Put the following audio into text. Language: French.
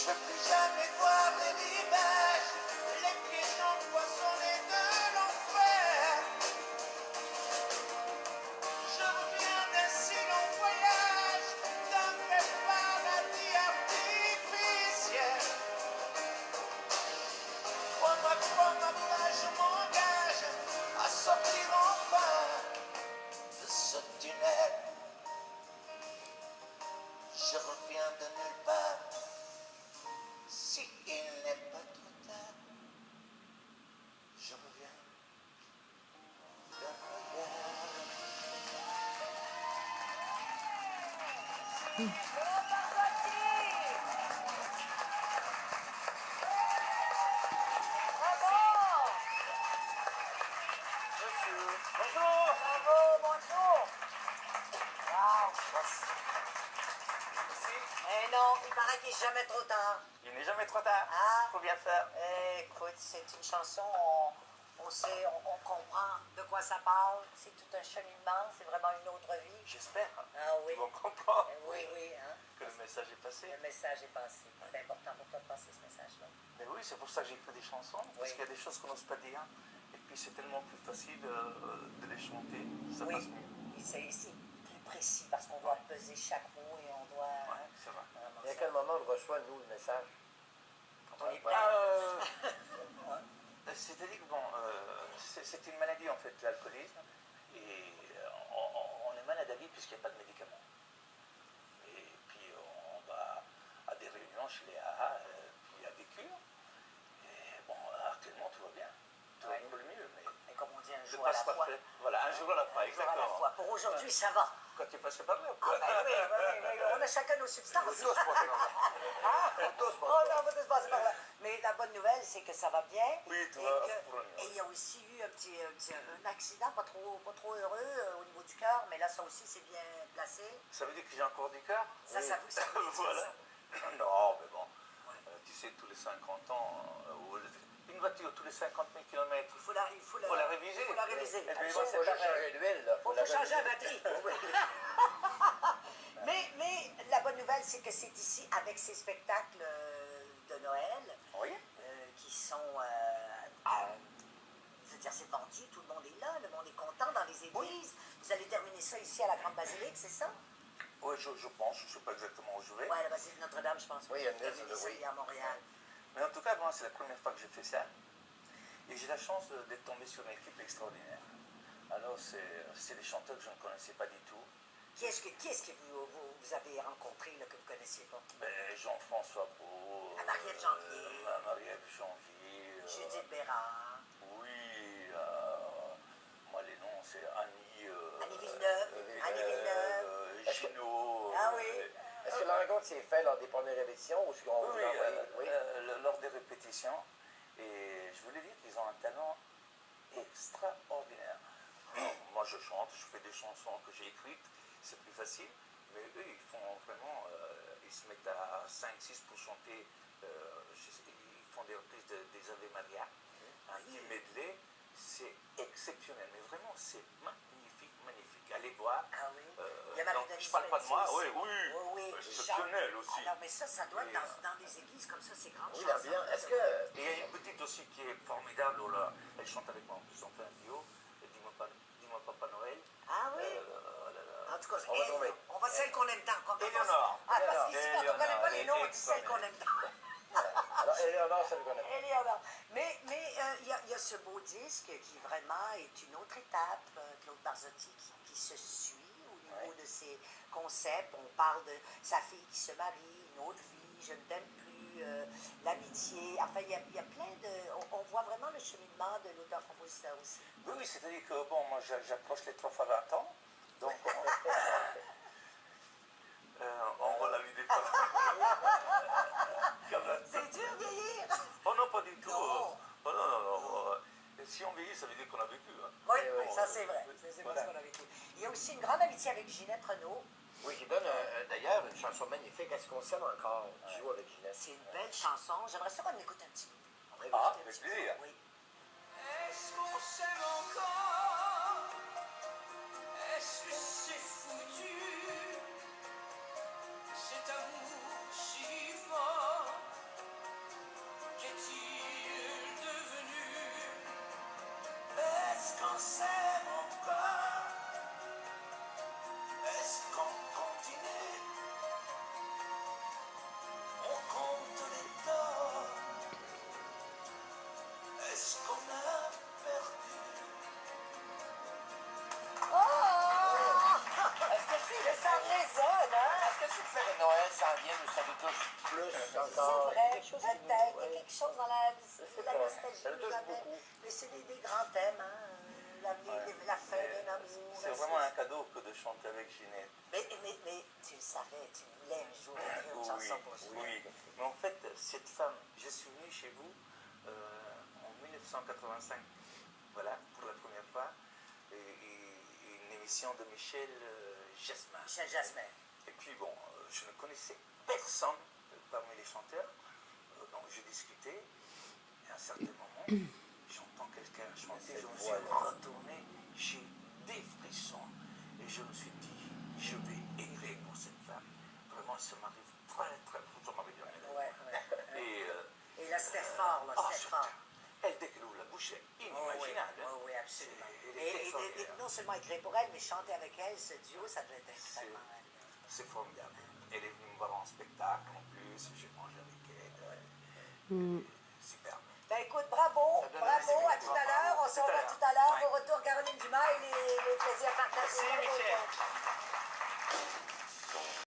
Je veux plus jamais voir les rivages, les piégeons poissonnés de l'enfer. Je reviens d'un si long voyage, dans quel paradis artificiel. Crois-moi, je m'engage à sortir enfin de ce tunnel. Je reviens de nulle part, si il n'est pas trop tard. Je reviens d'un voyage. Eh non, il paraît qu'il n'est jamais trop tard. Il n'est jamais trop tard. Ah. Faut bien faire. Écoute, c'est une chanson, on sait, on comprend de quoi ça parle. C'est tout un cheminement, c'est vraiment une autre vie. J'espère. Ah oui. On comprend. Oui, oui, hein. Que le message est passé. Le message est passé. C'est important pour toi de passer ce message-là. Mais oui, c'est pour ça que j'écris des chansons. Parce Oui. qu'il y a des choses qu'on n'ose pas dire. Et puis c'est tellement plus facile de les chanter. Ça Oui. passe mieux. C'est plus précis parce qu'on doit peser chaque mot et on doit... Ouais, c'est vrai. vraiment Et à ça. quel moment on reçoit, nous, le message? Quand on est prêt. C'est-à-dire que bon, c'est une maladie en fait, l'alcoolisme. Et on est malade à vie puisqu'il n'y a pas de médicaments. Et puis on va à des réunions chez les AA, puis il y a des cures. Et bon, actuellement tout va bien. Tout va pour le mieux. Mais Et comme on dit, un je jour à la passe pas fois. fait. Voilà, un jour à la fois, Un jour à la exactement. fois. Pour aujourd'hui, ça va. Quand tu es passé par là, Ah quoi. ben oui, oui, on a chacun nos substances. Faut tous passer par là. Ah, Faut tous passer oh par là. non, on va tous passer par là. Mais la bonne nouvelle, c'est que ça va bien. Oui, tout et va que- pour le mieux. Et il y a aussi eu un accident pas trop heureux au niveau du cœur, mais là, ça aussi, c'est bien placé. Ça veut dire que j'ai encore du cœur. Ça, ça vous, ça vous dit Voilà. ça. Non, mais bon, tu sais, tous les 50 ans, une voiture tous les 50 000 km, Il faut la réviser. Il faut la réviser. Et puis, Il bon, faut c'est juste changer l'huile, là. Faut la changer la réviser. batterie. Mais la bonne nouvelle, c'est que c'est ici, avec ces spectacles de Noël, Oui. qui sont... je veux dire, c'est vendu, tout le monde est là, le monde est content dans les églises. Vous allez terminer ça ici à la Grande Basilique, c'est ça? Oui, je pense, je ne sais pas exactement où je vais. Oui, à la Basilique Notre-Dame, je pense. Oui, il y a une messe, Terminer ça oui. à Montréal. Mais en tout cas, moi, c'est la première fois que je fais ça. Et j'ai la chance d'être tombé sur une équipe extraordinaire. Alors, c'est des chanteurs que je ne connaissais pas du tout. Qui est-ce que vous avez rencontré là, que vous ne connaissiez pas? Ben, Jean-François Beau. Marie-Ève Janvier. Marie-Ève Janvier. Judith Bérard. Oui, moi les noms c'est Annie. Annie Villeneuve. Annie Villeneuve. Gino. Ah oui. Est-ce que la rencontre s'est faite lors des premières répétitions ou est-ce qu'on vous Oui, a envoyé? Oui. lors des répétitions. Et je voulais dire qu'ils ont un talent extraordinaire. Moi je chante, je fais des chansons que j'ai écrites, c'est plus facile. Mais eux, ils font vraiment, ils se mettent à 5-6 pour chanter, ils font des reprises des Ave Maria. Un petit medley, c'est exceptionnel, mais vraiment c'est magnifique, magnifique. Allez voir. Ah oui. Il y a Donc, Marie-Denis je parle pas de moi, Pelletier oui, aussi. oui, Oui, c'est qui exceptionnel chante. aussi. Alors, mais ça doit être Et, dans des églises comme ça, c'est grand. Oui, l'ambiance. Est-ce que... Et il y a une petite aussi qui est formidable, oh là, elle chante avec moi en plus, on fait un duo, et dis-moi Papa Noël. Ah oui. Oh là là. En tout cas, On va trouver. on va celle qu'on aime tant. Éléonore. Ah, parce qu'ici, quand on ne connaît pas les Éléonore, noms, on dit celle qu'on aime tant. Alors, Éléonore, ça le connaît. Éléonore. Mais il y a ce beau disque qui vraiment est une autre étape, Claude Barzotti, qui se suit au niveau de ses concepts. On parle de sa fille qui se marie, une autre vie, je ne t'aime plus, l'amitié. Enfin, il y a plein de... On voit vraiment le cheminement de l'auteur-compositeur aussi. Oui, oui, c'est-à-dire que bon, moi j'approche les 3 fois 20 ans, donc on voit la vie des femmes. C'est dur vieillir. Oh non, pas du tout. Non. Oh non, non, non. Si on vieillit, ça veut dire qu'on a vécu. Hein. Oui, oui, ça c'est vrai. C'est parce qu'on a vécu. Il y a aussi une grande amitié avec Ginette Renaud. Oui, qui donne d'ailleurs une chanson magnifique. Est-ce qu'on s'aime encore? Qui joue avec Ginette. C'est une belle chanson. J'aimerais ça qu'on écoute un petit peu. On va Ah, écouter un avec petit peu. plaisir. Oui. Est-ce qu'on s'aime encore? Est-ce que c'est foutu? Cet amour si fort s'en vient où ça nous touche plus C'est encore. vrai, Quelque chose qui peut-être, nous- il y a ouais. quelque chose dans la vrai. nostalgie. Ça le touche jamais. beaucoup. Mais c'est des grands thèmes, hein. La fin Mais d'un amour. c'est vraiment un cadeau que de chanter avec Ginette. Mais tu le savais, tu voulais un jour écrire une chanson pour Ginette. Oui, mais en fait, cette femme, je suis venu chez vous en 1985, voilà, pour la première fois, et une émission de Michel Jasmin. Michel Jasmin. Et puis bon, je ne connaissais personne parmi les chanteurs, donc je discutais, et à un certain moment, j'entends quelqu'un chanter, je me suis retourné, j'ai des frissons, et je me suis dit, je vais écrire pour cette femme. Vraiment, ça m'arrive très, ça m'arrive bien. Ouais. Et Et là, c'était fort, là, c'était fort. elle, dès qu'elle ouvre la bouche, c'est inimaginable. hein. Oui, absolument. Elle est Et extraordinaire. non seulement écrire pour elle, mais chanter avec elle, ce duo, ça devait être extrêmement. C'est formidable. Elle est venue me voir en spectacle en plus, j'ai mangé avec elle. Mm.